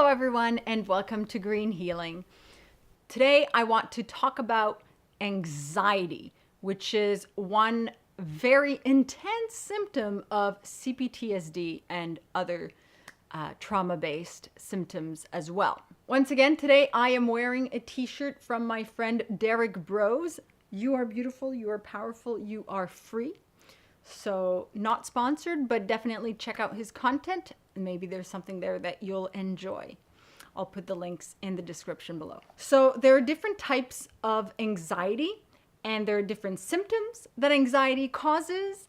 Hello everyone and welcome to Green Healing. Today I want to talk about anxiety, which is one very intense symptom of CPTSD and other trauma-based symptoms as well. Once again, today I am wearing a t-shirt from my friend Derek Bros. You are beautiful, you are powerful, you are free. So not sponsored, but definitely check out his content. Maybe there's something there that you'll enjoy. I'll put the links in the description below. So there are different types of anxiety, and there are different symptoms that anxiety causes,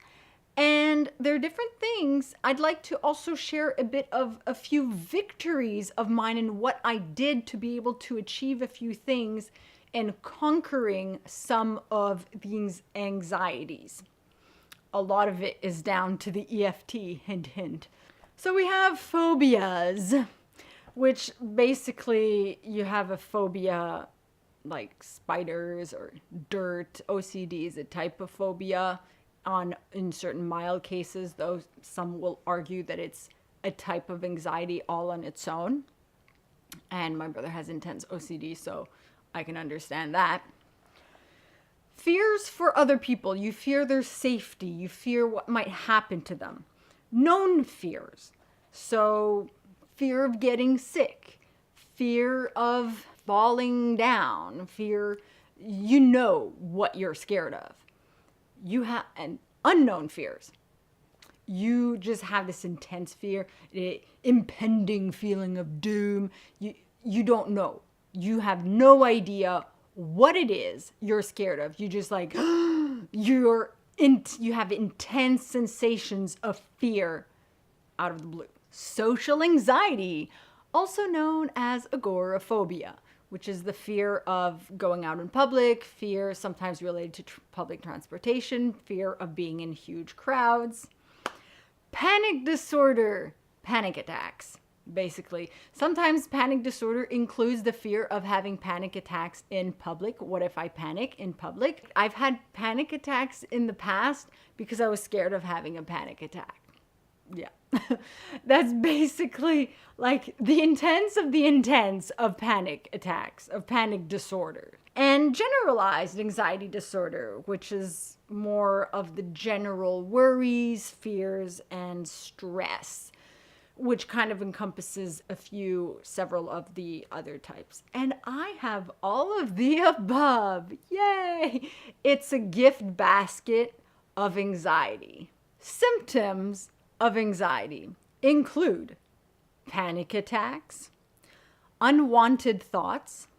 and there are different things. I'd like to also share a bit of a few victories of mine and what I did to be able to achieve a few things and conquering some of these anxieties. A lot of it is down to the EFT, hint, hint. So we have phobias, which basically you have a phobia like spiders or dirt. OCD is a type of phobia in certain mild cases, though some will argue that it's a type of anxiety all on its own. And my brother has intense OCD, so I can understand that. Fears for other people. You fear their safety. You fear what might happen to them. Known fears. So fear of getting sick. Fear of falling down. Fear, you know what you're scared of. You have unknown fears. You just have this intense fear, impending feeling of doom. You don't know. You have no idea what it is you're scared of. You just like, you have intense sensations of fear out of the blue. Social anxiety, also known as agoraphobia, which is the fear of going out in public, fear sometimes related to public transportation, fear of being in huge crowds. Panic disorder, panic attacks. Basically, sometimes panic disorder includes the fear of having panic attacks in public. What if I panic in public? I've had panic attacks in the past because I was scared of having a panic attack. Yeah, that's basically like the intense of panic attacks, of panic disorder. And generalized anxiety disorder, which is more of the general worries, fears, and stress, which kind of encompasses several of the other types. And I have all of the above. Yay! It's a gift basket of anxiety. Symptoms of anxiety include panic attacks, unwanted thoughts,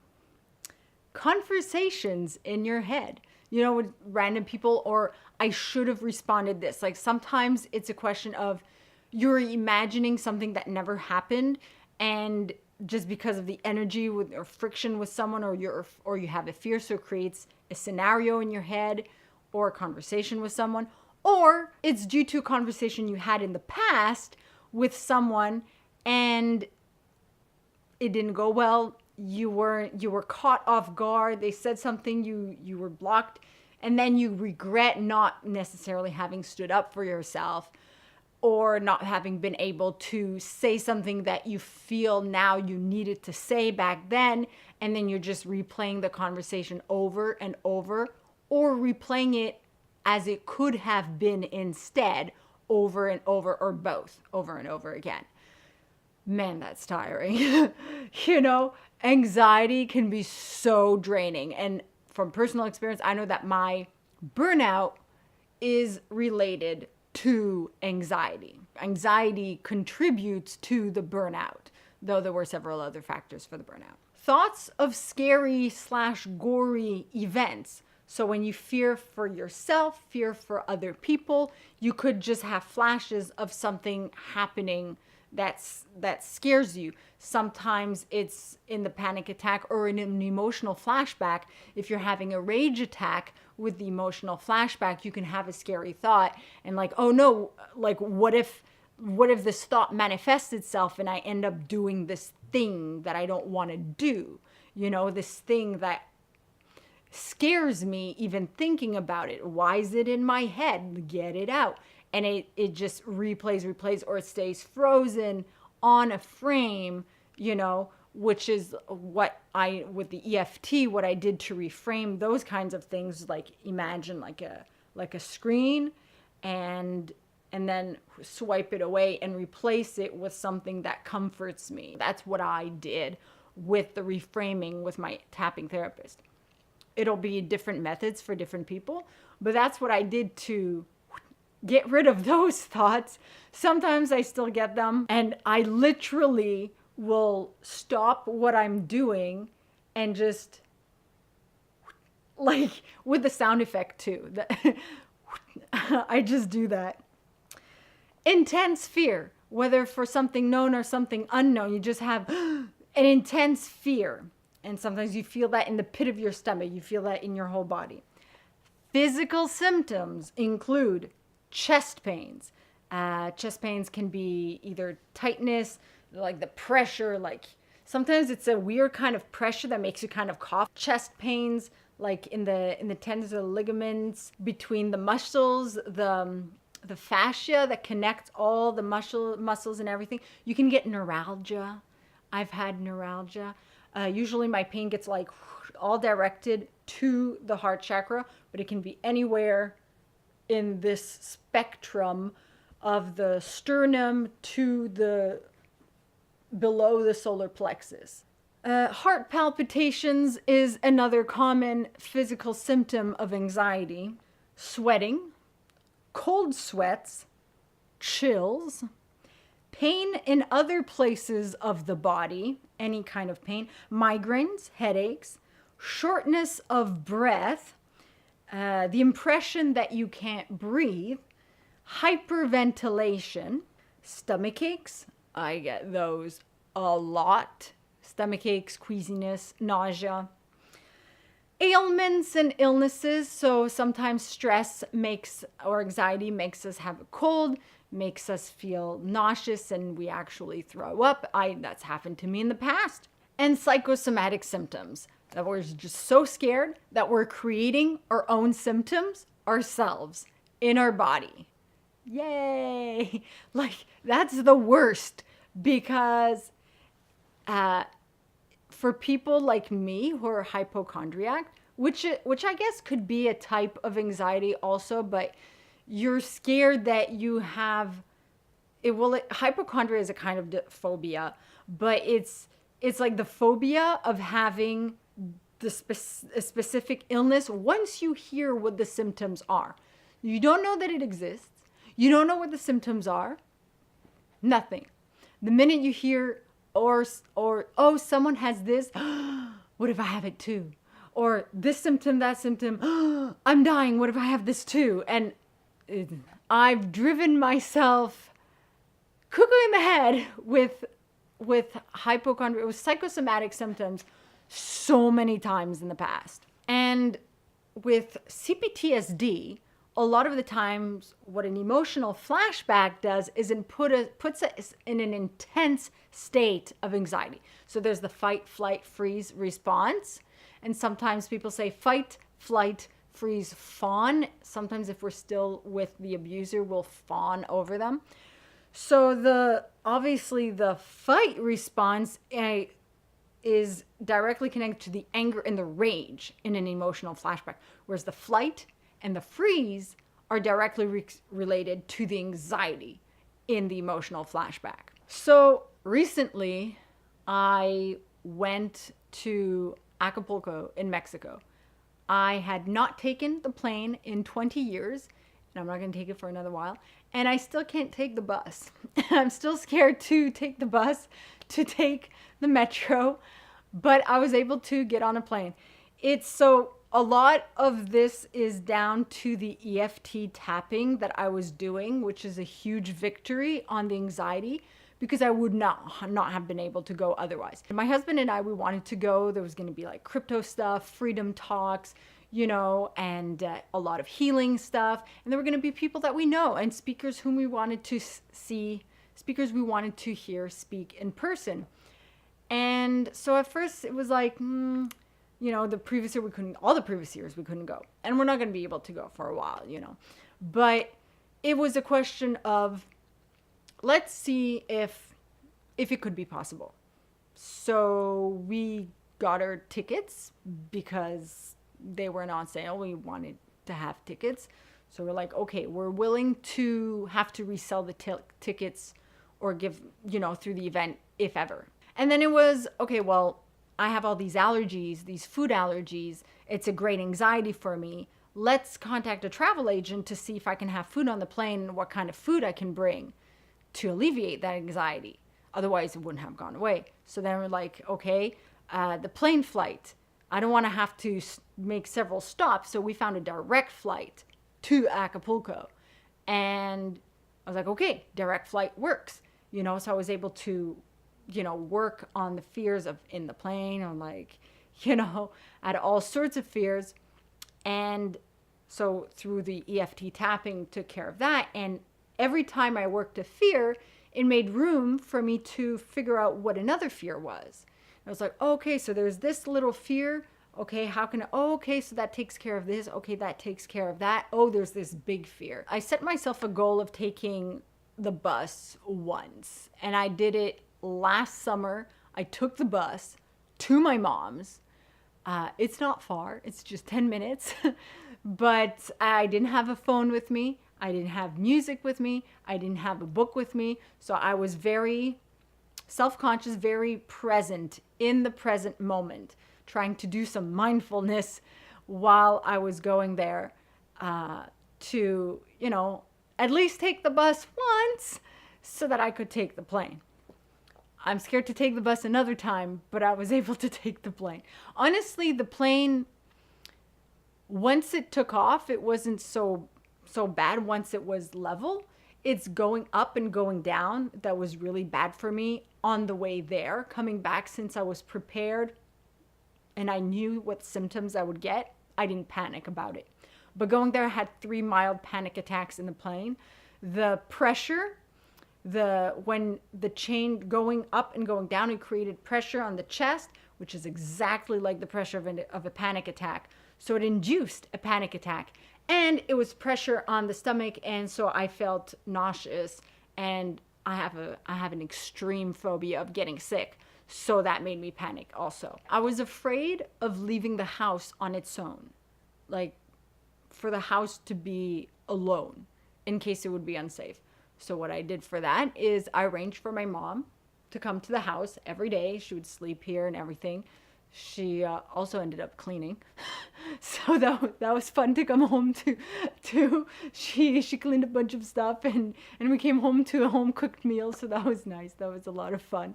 conversations in your head, with random people, or I should have responded this. Like sometimes it's a question of you're imagining something that never happened, and just because of the energy or friction with someone, or you have a fear, so it creates a scenario in your head or a conversation with someone, or it's due to a conversation you had in the past with someone and it didn't go well. You were caught off guard. They said something, you were blocked, and then you regret not necessarily having stood up for yourself, or not having been able to say something that you feel now you needed to say back then, and then you're just replaying the conversation over and over, or replaying it as it could have been instead, over and over, or both, over and over again. Man, that's tiring. Anxiety can be so draining. And from personal experience, I know that my burnout is related to anxiety. Anxiety contributes to the burnout, though there were several other factors for the burnout. Thoughts of scary/gory events. So when you fear for yourself, fear for other people, you could just have flashes of something happening that scares you. Sometimes it's in the panic attack or in an emotional flashback. If you're having a rage attack with the emotional flashback, you can have a scary thought and like, oh no, like what if this thought manifests itself and I end up doing this thing that I don't want to do? This thing that scares me even thinking about it. Why is it in my head? Get it out. And it just replays, or it stays frozen on a frame, which is what with the EFT, what I did to reframe those kinds of things, like imagine like a screen and then swipe it away and replace it with something that comforts me. That's what I did with the reframing with my tapping therapist. It'll be different methods for different people, but that's what I did to get rid of those thoughts. Sometimes I still get them, and I literally will stop what I'm doing and just, like, with the sound effect too. I just do that. Intense fear, whether for something known or something unknown, you just have an intense fear. And sometimes you feel that in the pit of your stomach. You feel that in your whole body. Physical symptoms include chest pains. Chest pains can be either tightness, like the pressure, like sometimes it's a weird kind of pressure that makes you kind of cough. Chest pains, like in the tendons or the ligaments between the muscles, the fascia that connects all the muscles and everything. You can get neuralgia. I've had neuralgia. Usually my pain gets like all directed to the heart chakra, but it can be anywhere in this spectrum of the sternum to the below the solar plexus. Heart palpitations is another common physical symptom of anxiety. Sweating, cold sweats, chills, pain in other places of the body, any kind of pain, migraines, headaches, shortness of breath, the impression that you can't breathe, hyperventilation, stomach aches. I get those a lot. Stomach aches, queasiness, nausea. Ailments and illnesses. So sometimes stress or anxiety makes us have a cold, makes us feel nauseous, and we actually throw up. That's happened to me in the past. And psychosomatic symptoms, that we're just so scared that we're creating our own symptoms ourselves in our body. Yay! Like, that's the worst, because for people like me who are hypochondriac, which I guess could be a type of anxiety also, but you're scared that you have hypochondria is a kind of phobia, but it's like the phobia of having a specific illness. Once you hear what the symptoms are, you don't know that it exists. You don't know what the symptoms are. Nothing. The minute you hear or oh, someone has this, what if I have it too? Or this symptom, that symptom, I'm dying, what if I have this too? And I've driven myself cuckoo in the head with hypochondria, with psychosomatic symptoms so many times in the past. And with CPTSD, a lot of the times what an emotional flashback does is puts us in an intense state of anxiety. So there's the fight, flight, freeze response. And sometimes people say fight, flight, freeze, fawn. Sometimes if we're still with the abuser, we'll fawn over them. So obviously the fight response is directly connected to the anger and the rage in an emotional flashback, whereas the flight and the freeze are directly related to the anxiety in the emotional flashback. So recently, I went to Acapulco in Mexico. I had not taken the plane in 20 years, and I'm not going to take it for another while, and I still can't take the bus. I'm still scared to take the bus, to take the metro, but I was able to get on a plane. A lot of this is down to the EFT tapping that I was doing, which is a huge victory on the anxiety, because I would not have been able to go otherwise. My husband and I, we wanted to go. There was going to be like crypto stuff, freedom talks, and a lot of healing stuff. And there were going to be people that we know and speakers whom we wanted to see, speakers we wanted to hear speak in person. And so at first it was like, the previous year all the previous years we couldn't go. And we're not going to be able to go for a while, But it was a question of, let's see if it could be possible. So we got our tickets because they weren't on sale. We wanted to have tickets. So we're like, okay, we're willing to have to resell the tickets or give, through the event if ever. And then it was, okay, well, I have all these allergies, these food allergies. It's a great anxiety for me. Let's contact a travel agent to see if I can have food on the plane and what kind of food I can bring to alleviate that anxiety. Otherwise, it wouldn't have gone away. So then we're like, okay, the plane flight. I don't want to have to make several stops. So we found a direct flight to Acapulco. And I was like, okay, direct flight works. So I was able to, work on the fears of in the plane, on like, I had all sorts of fears. And so through the EFT tapping took care of that. And every time I worked a fear, it made room for me to figure out what another fear was. I was like, okay, so there's this little fear. Okay, okay, so that takes care of this. Okay, that takes care of that. Oh, there's this big fear. I set myself a goal of taking the bus once, and I did it last summer. I took the bus to my mom's. It's not far, it's just 10 minutes, but I didn't have a phone with me. I didn't have music with me. I didn't have a book with me. So I was very self-conscious, very present in the present moment, trying to do some mindfulness while I was going there to, at least take the bus once so that I could take the plane. I'm scared to take the bus another time, but I was able to take the plane. Honestly, the plane, once it took off, it wasn't so bad once it was level. It's going up and going down that was really bad for me on the way there. Coming back, since I was prepared and I knew what symptoms I would get, I didn't panic about it. But going there, I had 3 mild panic attacks in the plane. The pressure, when the chain going up and going down, it created pressure on the chest, which is exactly like the pressure of a panic attack. So it induced a panic attack. And it was pressure on the stomach, and so I felt nauseous, and I have an extreme phobia of getting sick. So that made me panic also. I was afraid of leaving the house on its own, like for the house to be alone in case it would be unsafe. So what I did for that is I arranged for my mom to come to the house every day. She would sleep here and everything. She also ended up cleaning. So that was fun to come home to. She cleaned a bunch of stuff and we came home to a home cooked meal. So that was nice. That was a lot of fun.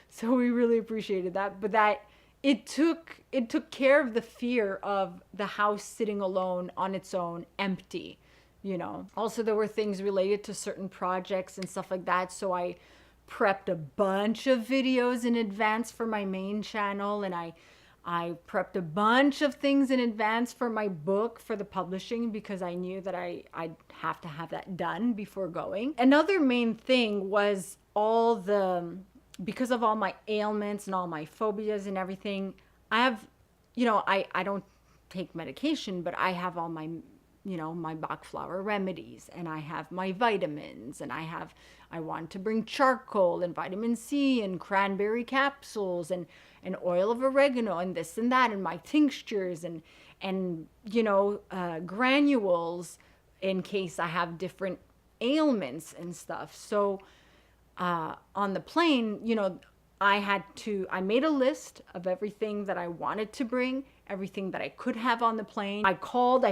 So we really appreciated that. But it took care of the fear of the house sitting alone on its own, empty, Also, there were things related to certain projects and stuff like that. So I prepped a bunch of videos in advance for my main channel, and I prepped a bunch of things in advance for my book for the publishing because I knew that I'd have to have that done before going. Another main thing was because of all my ailments and all my phobias and everything, I have, I don't take medication, but I have all my my Bach flower remedies, and I have my vitamins, and I want to bring charcoal and vitamin C and cranberry capsules and oil of oregano and this and that, and my tinctures and granules in case I have different ailments and stuff. So on the plane, I made a list of everything that I wanted to bring, everything that I could have on the plane. I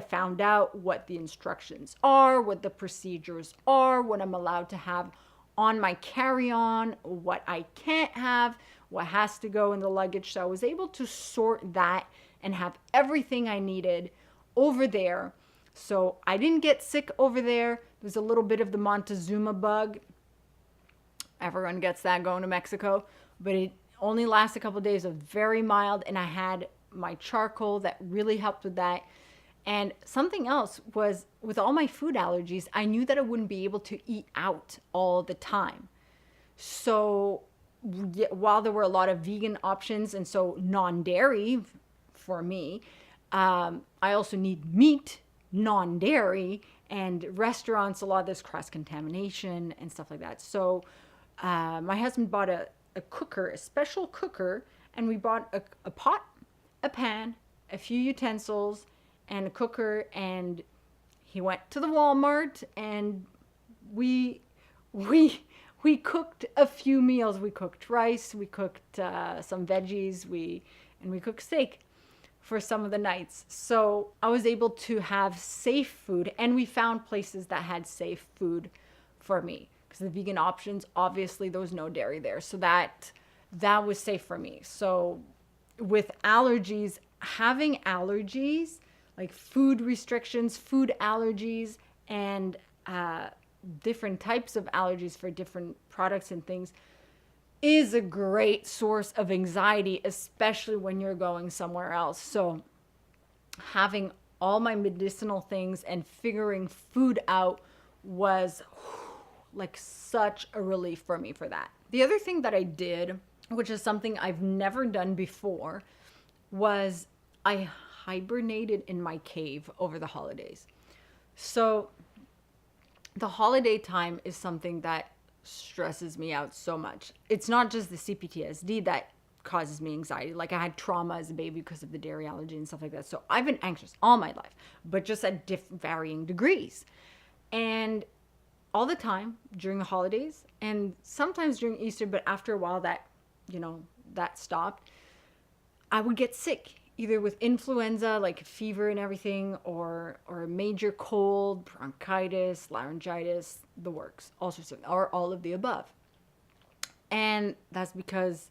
found out what the instructions are, what the procedures are, what I'm allowed to have on my carry-on, what I can't have, what has to go in the luggage. So I was able to sort that and have everything I needed over there. So I didn't get sick over there. There's a little bit of the Montezuma bug. Everyone gets that going to Mexico, but it only lasts a couple of days, of very mild, and I had my charcoal that really helped with that. And something else was, with all my food allergies, I knew that I wouldn't be able to eat out all the time. So while there were a lot of vegan options, and so non-dairy for me, I also need meat, non-dairy, and restaurants, a lot of this cross-contamination and stuff like that. So my husband bought a cooker, a special cooker, and we bought a pot, a pan, a few utensils, and a cooker. And he went to the Walmart, and we we cooked a few meals. We cooked rice, we cooked some veggies, we cooked steak for some of the nights. So I was able to have safe food, and we found places that had safe food for me, because the vegan options, obviously there was no dairy there, so that was safe for me. So with allergies, having allergies, like food restrictions, food allergies, and different types of allergies for different products and things, is a great source of anxiety, especially when you're going somewhere else. So having all my medicinal things and figuring food out was like such a relief for me for that. The other thing that I did, which is something I've never done before, was I hibernated in my cave over the holidays. So the holiday time is something that stresses me out so much. It's not just the CPTSD that causes me anxiety. Like, I had trauma as a baby because of the dairy allergy and stuff like that. So I've been anxious all my life, but just at varying degrees. And all the time during the holidays, and sometimes during Easter, but after a while that stopped, I would get sick, either with influenza, like fever and everything, or a major cold, bronchitis, laryngitis, the works, all sorts of, or all of the above. And that's because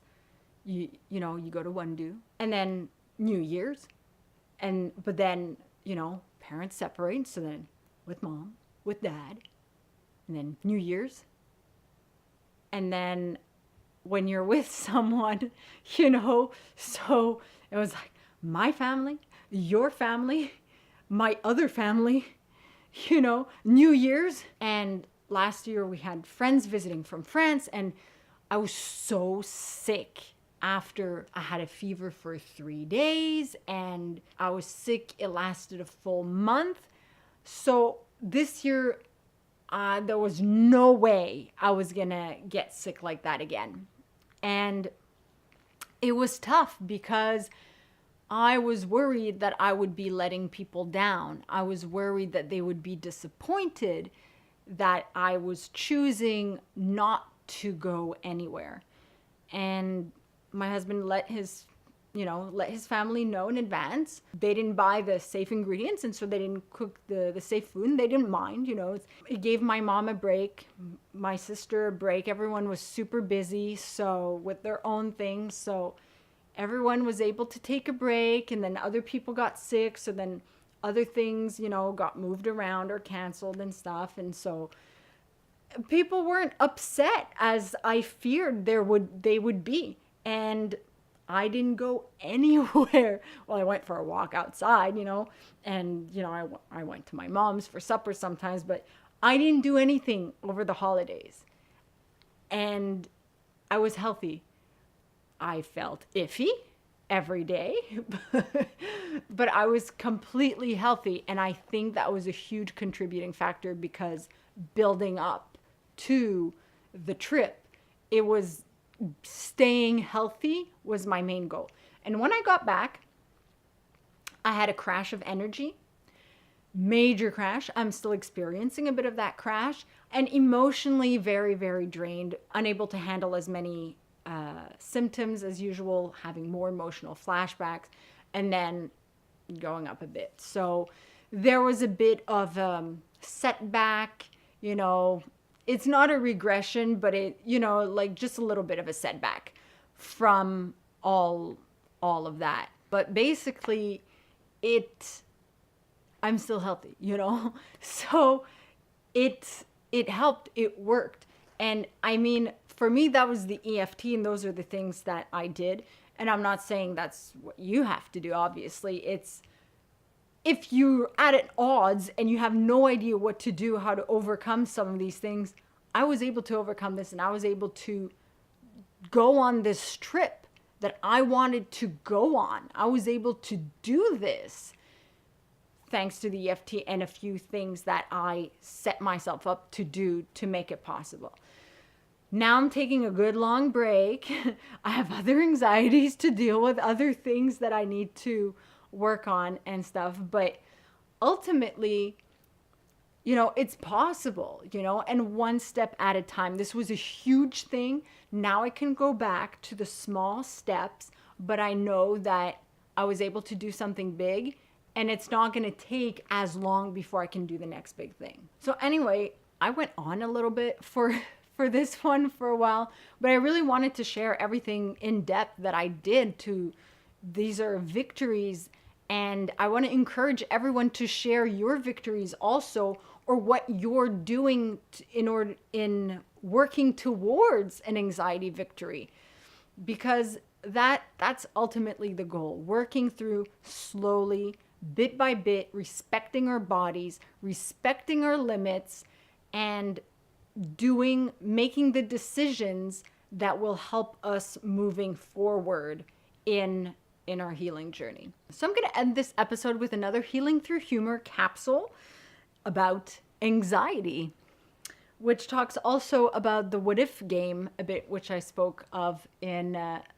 you go to one do, and then New Year's, but then parents separate, so then with mom, with dad, and then New Year's, and then when you're with someone, so it was like my family, your family, my other family, New Year's. And last year we had friends visiting from France, and I was so sick after I had a fever for 3 days, and I was sick. It lasted a full month. So this year, there was no way I was gonna get sick like that again. And it was tough because I was worried that I would be letting people down. I was worried that they would be disappointed that I was choosing not to go anywhere. And my husband let his family know in advance. They didn't buy the safe ingredients, and so they didn't cook the safe food, and they didn't mind. It gave my mom a break, my sister a break. Everyone was super busy, so with their own things, so everyone was able to take a break. And then other people got sick, so then other things got moved around or canceled and stuff. And so people weren't upset as I feared they would be. And I didn't go anywhere. Well, I went for a walk outside, and, I went to my mom's for supper sometimes, but I didn't do anything over the holidays. And I was healthy. I felt iffy every day, but I was completely healthy. And I think that was a huge contributing factor, because building up to the trip, it was staying healthy was my main goal. And when I got back, I had a crash of energy, major crash. I'm still experiencing a bit of that crash, and emotionally very, very drained, unable to handle as many symptoms as usual, having more emotional flashbacks, and then going up a bit. So there was a bit of setback, it's not a regression, but it, like just a little bit of a setback from all of that. But basically I'm still healthy, so it helped, it worked. And I mean, for me, that was the EFT, and those are the things that I did. And I'm not saying that's what you have to do, obviously. It's, if you're at odds and you have no idea what to do, how to overcome some of these things, I was able to overcome this, and I was able to go on this trip that I wanted to go on. I was able to do this thanks to the EFT and a few things that I set myself up to do to make it possible. Now I'm taking a good long break. I have other anxieties to deal with, other things that I need to work on and stuff. But ultimately, it's possible, and one step at a time. This was a huge thing. Now I can go back to the small steps, but I know that I was able to do something big, and it's not going to take as long before I can do the next big thing. So anyway, I went on a little bit for this one for a while, but I really wanted to share everything in depth that I did. These are victories, and I want to encourage everyone to share your victories also, or what you're doing in working towards an anxiety victory, because that's ultimately the goal. Working through slowly, bit by bit, respecting our bodies, respecting our limits, and making the decisions that will help us moving forward in our healing journey. So I'm going to end this episode with another Healing Through Humor capsule about anxiety, which talks also about the what if game a bit, which I spoke of in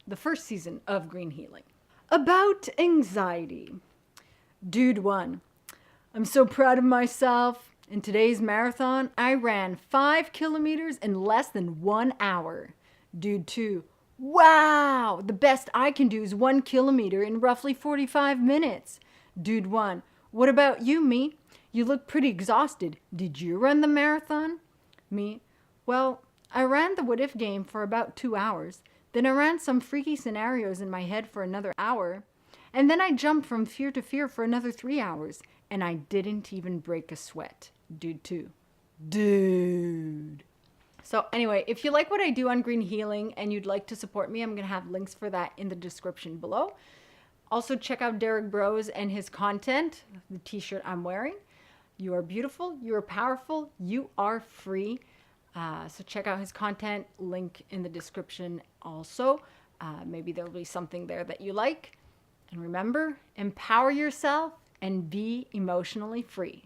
the first season of Green Healing. About anxiety. Dude 1. I'm so proud of myself. In today's marathon, I ran 5 kilometers in less than 1 hour. Dude 2. Wow! The best I can do is 1 kilometer in roughly 45 minutes. Dude 1. What about you, me? You look pretty exhausted. Did you run the marathon? Me. Well, I ran the what if game for about 2 hours. Then I ran some freaky scenarios in my head for another hour. And then I jumped from fear to fear for another 3 hours. And I didn't even break a sweat. Dude 2. Dude. So anyway, if you like what I do on Green Healing and you'd like to support me, I'm going to have links for that in the description below. Also check out Derek Bros and his content, the t-shirt I'm wearing. You are beautiful, you are powerful, you are free. So check out his content, link in the description also. Maybe there'll be something there that you like. And remember, empower yourself and be emotionally free.